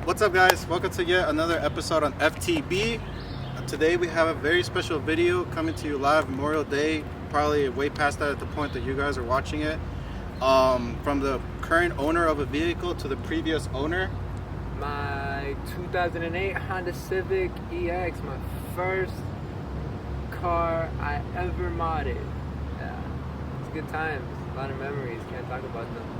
What's up, guys? Welcome to yet another episode on FTB. Today we have a very special video coming to you live Memorial Day, probably way past that at the point that you guys are watching it. From the current owner of a vehicle to the previous owner. My 2008 Honda Civic EX, my first car I ever modded. Yeah, it's good times, a lot of memories, can't talk about them.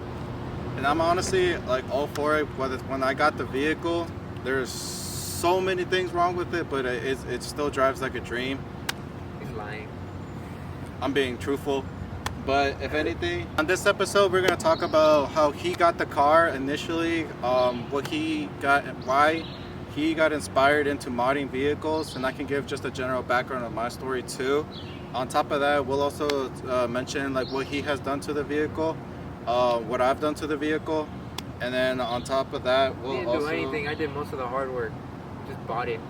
And I'm honestly like all for it. When I got the vehicle, there's so many things wrong with it, but it still drives like a dream. He's lying. I'm being truthful. But if anything, on this episode, we're going to talk about how he got the car initially, what he got, why he got inspired into modding vehicles, and I can give just a general background of my story too. On top of that, we'll also mention like what he has done to the vehicle, what I've done to the vehicle, and then on top of that, we'll I didn't do anything. I did most of the hard work. Just bought it.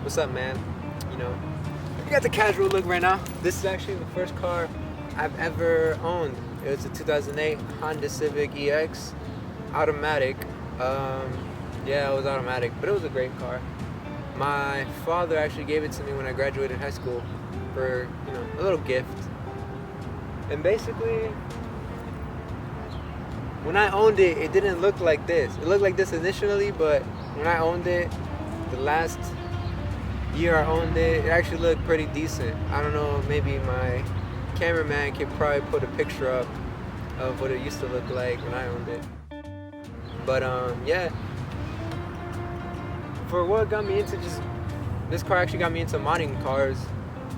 What's up, man? You know, you got the casual look right now. This is actually the first car I've ever owned. It was a 2008 Honda Civic EX, automatic. Yeah, it was automatic, but it was a great car. My father actually gave it to me when I graduated high school for, you know, a little gift. And basically, when I owned it, it didn't look like this. It looked like this initially, but when I owned it, the last year I owned it, it actually looked pretty decent. I don't know, maybe my cameraman could probably put a picture up of what it used to look like when I owned it. But yeah, for what got me into this car actually got me into modding cars.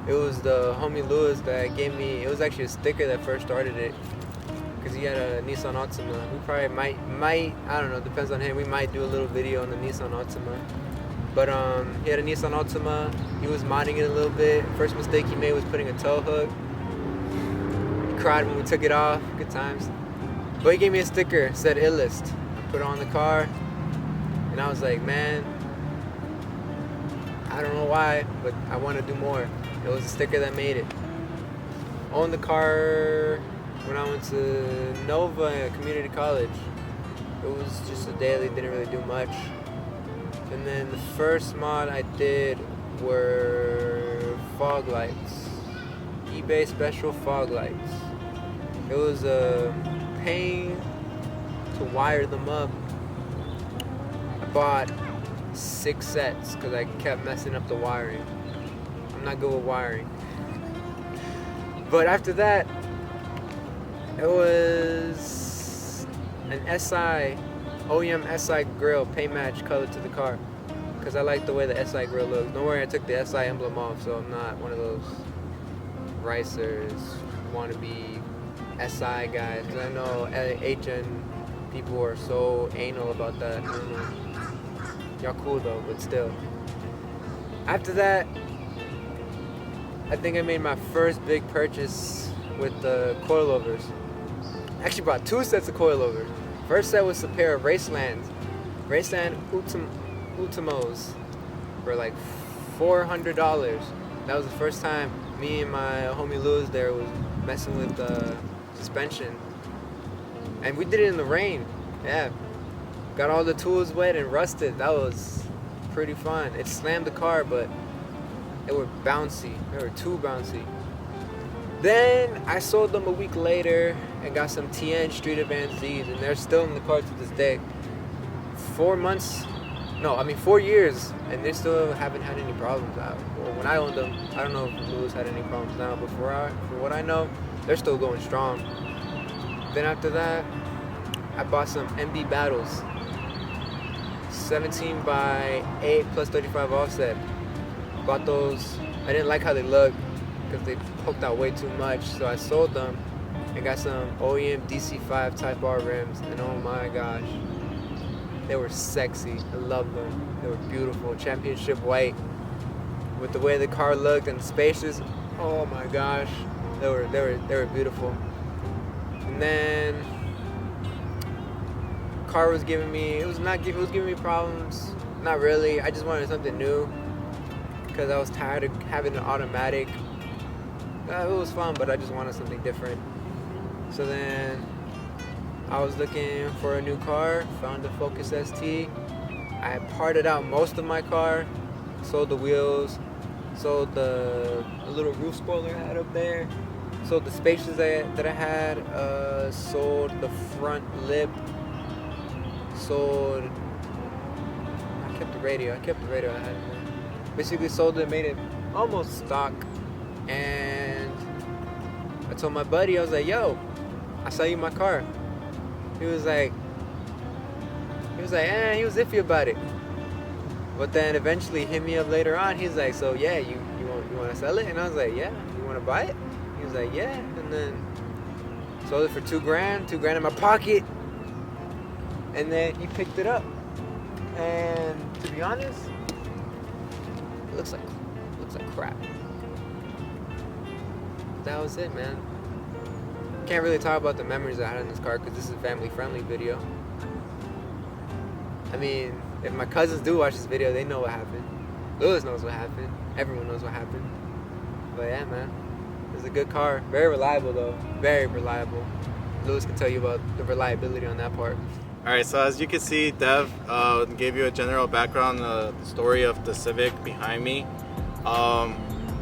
It was the homie Lewis that gave me, it was actually a sticker that first started it, because he had a Nissan Altima. We probably might, I don't know, depends on him, we might do a little video on the Nissan Altima. But he had a Nissan Altima, he was modding it a little bit. First mistake he made was putting a tow hook. He cried when we took it off, good times. But he gave me a sticker, it said Illest. I put it on the car, and I was like, man, I don't know why, but I want to do more. It was a sticker that made it. Owned the car when I went to Nova Community College. It was just a daily, didn't really do much. And then the first mod I did were fog lights. eBay special fog lights. It was a pain to wire them up. I bought 6 sets because I kept messing up the wiring. I'm not good with wiring. But after that, it was an SI OEM SI grill paint match color to the car, because I like the way the SI grill looks. Don't worry, I took the SI emblem off, so I'm not one of those ricers, wannabe SI guys, because I know HN people are so anal about that. I don't know. Y'all cool though, but still. After that, I think I made my first big purchase with the coilovers. I actually bought 2 sets of coilovers. First set was a pair of Raceland Ultimos for like $400. That was the first time me and my homie Lewis there was messing with the suspension. And we did it in the rain. Yeah. Got all the tools wet and rusted. That was pretty fun. It slammed the car, but they were bouncy. They were too bouncy. Then I sold them a week later and got some TN Street Advance Z's, and they're still in the car to this day. 4 years, and they still haven't had any problems. Well, when I owned them, I don't know if Lewis had any problems now, but for what I know, they're still going strong. Then after that, I bought some MB Battles, 17 by 8 plus 35 offset. Bought those. I didn't like how they looked because they poked out way too much, so I sold them and got some OEM DC5 Type R rims, and oh my gosh, they were sexy. I love them. They were beautiful. Championship white. With the way the car looked and spacious, oh my gosh, they were beautiful. And then car was giving me problems. Not really. I just wanted something new because I was tired of having an automatic. It was fun, but I just wanted something different. So then I was looking for a new car, found the Focus ST. I parted out most of my car, sold the wheels, sold the little roof spoiler I had up there, sold the spaces that I had, sold the front lip, sold. I kept the radio I had in there. Basically sold it, made it almost stock, and I told my buddy, I was like, yo, I'll sell you my car. He was like, he was iffy about it. But then eventually hit me up later on. He's like, so yeah, you want to sell it? And I was like, yeah. You want to buy it? He was like, yeah. And then sold it for $2,000 in my pocket. And then he picked it up. And to be honest, it looks like crap. That was it, man. Can't really talk about the memories I had in this car because this is a family-friendly video. I mean, if my cousins do watch this video, they know what happened. Lewis knows what happened. Everyone knows what happened. But yeah, man, it's a good car. Very reliable, though. Very reliable. Lewis can tell you about the reliability on that part. All right, so as you can see, Dev gave you a general background, the story of the Civic behind me.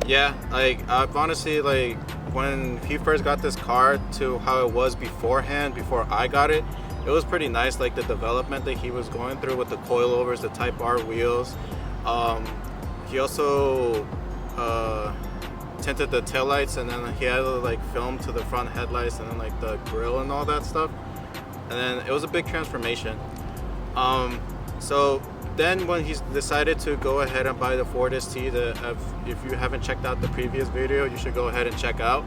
Yeah, like I've honestly, like when he first got this car to how it was beforehand, before I got it, it was pretty nice. Like the development that he was going through with the coilovers, the Type R wheels. He also tinted the taillights, and then he had like film to the front headlights, and then like the grill and all that stuff. And then it was a big transformation. So then when he decided to go ahead and buy the Ford ST, if you haven't checked out the previous video, you should go ahead and check out.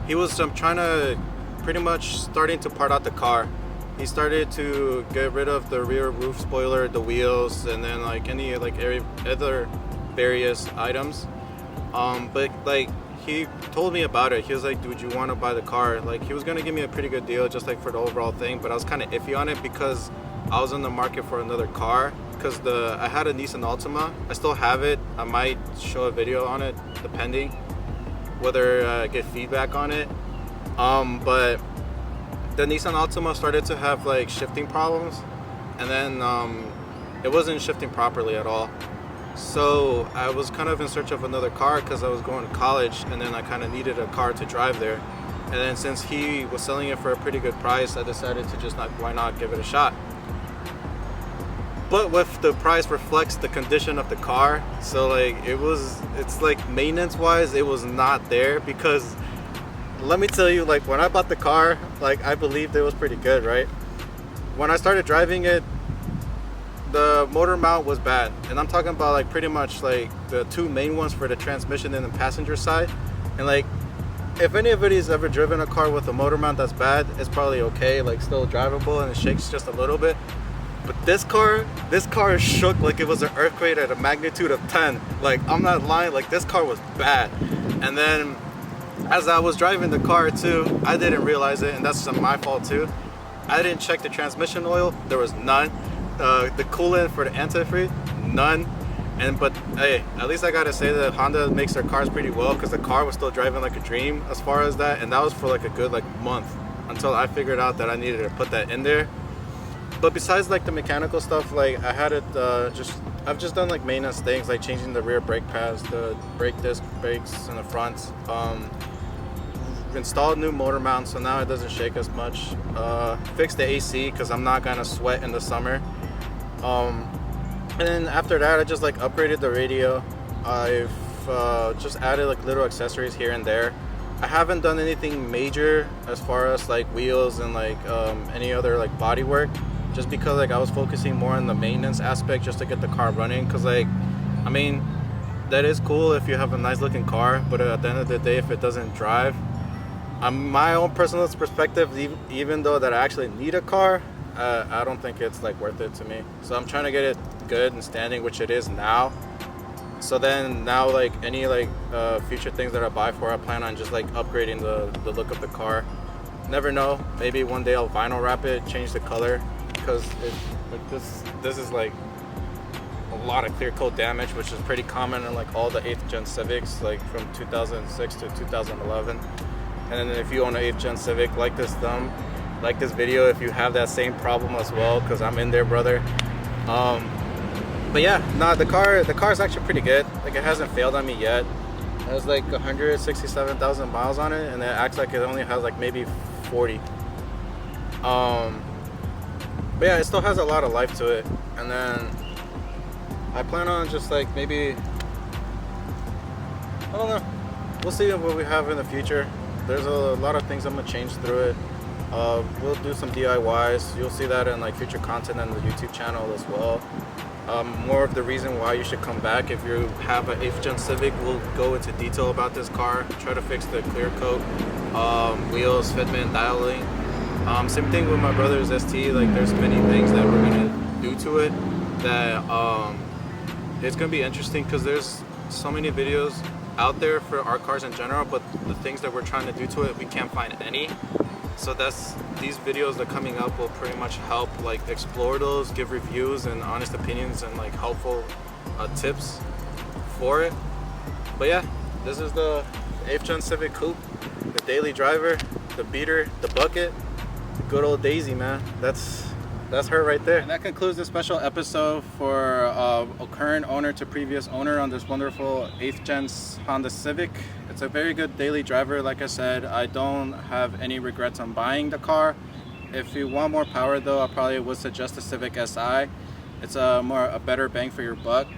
He was trying to pretty much starting to part out the car. He started to get rid of the rear roof spoiler, the wheels, and then like any like other various items. But like he told me about it. He was like, dude, you want to buy the car? Like he was gonna give me a pretty good deal just like for the overall thing, but I was kind of iffy on it because I was in the market for another car because I had a Nissan Altima. I still have it. I might show a video on it depending whether I get feedback on it. But the Nissan Altima started to have like shifting problems, and then it wasn't shifting properly at all. So I was kind of in search of another car because I was going to college, and then I kind of needed a car to drive there. And then since he was selling it for a pretty good price, I decided to just why not give it a shot. But with the price reflects the condition of the car, so like it's like maintenance wise it was not there, because let me tell you, like when I bought the car, like I believed it was pretty good, right? When I started driving it, the motor mount was bad, and I'm talking about like pretty much like the two main ones for the transmission and the passenger side. And like if anybody's ever driven a car with a motor mount that's bad, it's probably okay, like still drivable, and it shakes just a little bit. But this car shook like it was an earthquake at a magnitude of 10. Like I'm not lying, like this car was bad. And then as I was driving the car too, I didn't realize it, and that's my fault too. I didn't check the transmission oil. There was none. The coolant for the antifreeze, none. But hey, at least I gotta say that Honda makes their cars pretty well, because the car was still driving like a dream as far as that, and that was for like a good like month until I figured out that I needed to put that in there. But besides like the mechanical stuff, like I had it I've just done like maintenance things like changing the rear brake pads, the brake disc brakes in the front, installed new motor mount so now it doesn't shake as much, fixed the AC because I'm not gonna sweat in the summer, and then after that I just like upgraded the radio. I've just added like little accessories here and there. I haven't done anything major as far as like wheels and like any other like body work, just because like I was focusing more on the maintenance aspect just to get the car running. Because like, I mean, that is cool if you have a nice looking car, but at the end of the day, if it doesn't drive, my own personal perspective, even though that I actually need a car, I don't think it's like worth it to me. So I'm trying to get it good and standing, which it is now. So then now like any like future things that I buy for, I plan on just like upgrading the look of the car. Never know, maybe one day I'll vinyl wrap it, change the color, because like this is like a lot of clear coat damage, which is pretty common in like all the 8th gen Civics, like from 2006 to 2011. And then if you own an 8th gen Civic, like this video if you have that same problem as well, because I'm in there, brother. But yeah, no, the car is actually pretty good. Like it hasn't failed on me yet. It has like 167,000 miles on it, and it acts like it only has like maybe 40. But yeah, it still has a lot of life to it. And then I plan on just like maybe, I don't know, we'll see what we have in the future. There's a lot of things I'm gonna change through it. We'll do some DIYs. You'll see that in like future content on the YouTube channel as well. More of the reason why you should come back if you have an 8th gen Civic. We'll go into detail about this car, try to fix the clear coat, wheels, fitment, dialing. Same thing with my brother's ST. Like there's many things that we're gonna do to it that it's gonna be interesting, because there's so many videos out there for our cars in general, but the things that we're trying to do to it, we can't find any. So these videos that are coming up will pretty much help like explore those, give reviews and honest opinions and like helpful tips for it. But yeah, this is the 8th gen Civic Coupe, the daily driver, the beater, the bucket, the good old Daisy, man. That's her right there. And that concludes this special episode for a current owner to previous owner on this wonderful 8th gen Honda Civic. It's a very good daily driver. Like I said, I don't have any regrets on buying the car. If you want more power though, I probably would suggest the Civic Si. It's a better bang for your buck.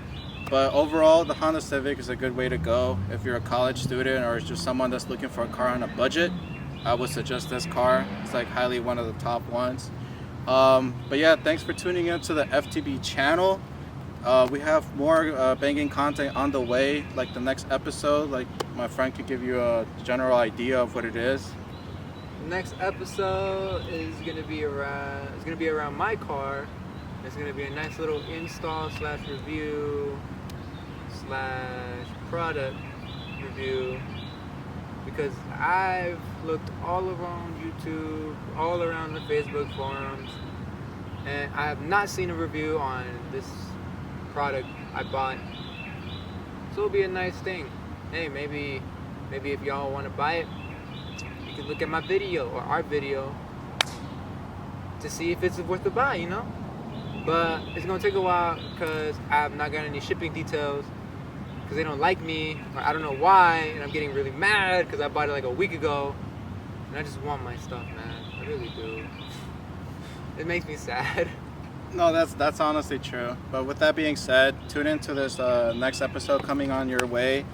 But overall, the Honda Civic is a good way to go. If you're a college student or just someone that's looking for a car on a budget, I would suggest this car. It's like highly one of the top ones. But yeah, thanks for tuning in to the FTB channel. We have more banging content on the way, like the next episode. Like my friend could give you a general idea of what it is. The next episode is gonna be around my car. It's gonna be a nice little install / review / product review, because I've looked all around YouTube, all around the Facebook forums, and I have not seen a review on this product I bought. So it'll be a nice thing. Hey, maybe if y'all want to buy it, you can look at my video or our video to see if it's worth the buy, you know? But it's gonna take a while because I have not got any shipping details, because they don't like me, or I don't know why, and I'm getting really mad because I bought it like a week ago, and I just want my stuff, man. I really do. It makes me sad. No, that's honestly true. But with that being said, tune into this next episode coming on your way.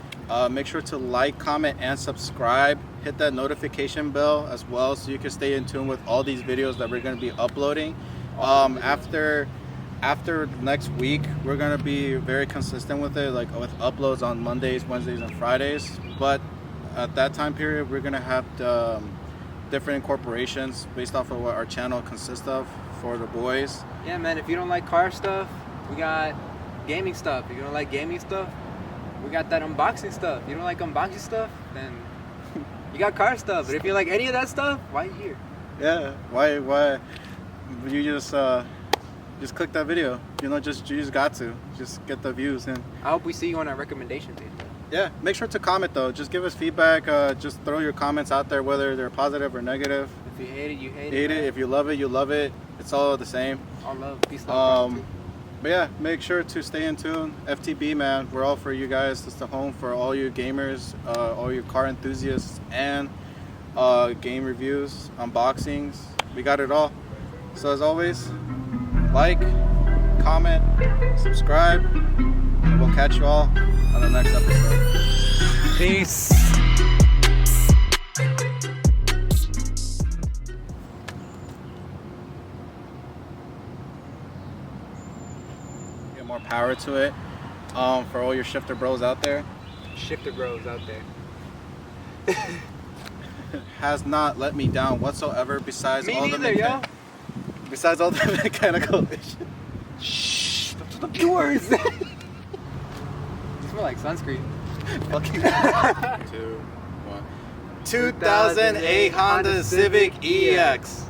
Make sure to like, comment, and subscribe. Hit that notification bell as well, so you can stay in tune with all these videos that we're going to be uploading. After next week, we're going to be very consistent with it, like with uploads on Mondays, Wednesdays, and Fridays. But at that time period, we're going to have different incorporations based off of what our channel consists of for the boys. Yeah, man, if you don't like car stuff, we got gaming stuff. If you don't like gaming stuff, we got that unboxing stuff. If you don't like unboxing stuff, then you got car stuff. But if you like any of that stuff, why are you here? Yeah, why you just just click that video. You know, you just got to just get the views. And I hope we see you on our recommendation page. yeah, make sure to comment though. Just give us feedback. Just throw your comments out there, whether they're positive or negative. If you hate it, you hate Hate it. it. If you love it, you love it. It's all the same. All love, peace, love. But yeah, make sure to stay in tune. FTB, man, we're all for you guys. It's the home for all you gamers, all you car enthusiasts, and game reviews, unboxings. We got it all. So as always, like, comment, subscribe, and we'll catch you all on the next episode. Peace. Get more power to it. For all your shifter bros out there. Shifter bros out there. Has not let me down whatsoever besides Me all neither, yo. Besides all the mechanical issues. Shh, don't do the doors. You smell like sunscreen. Fucking 2, 1. 2008 Honda Civic EX.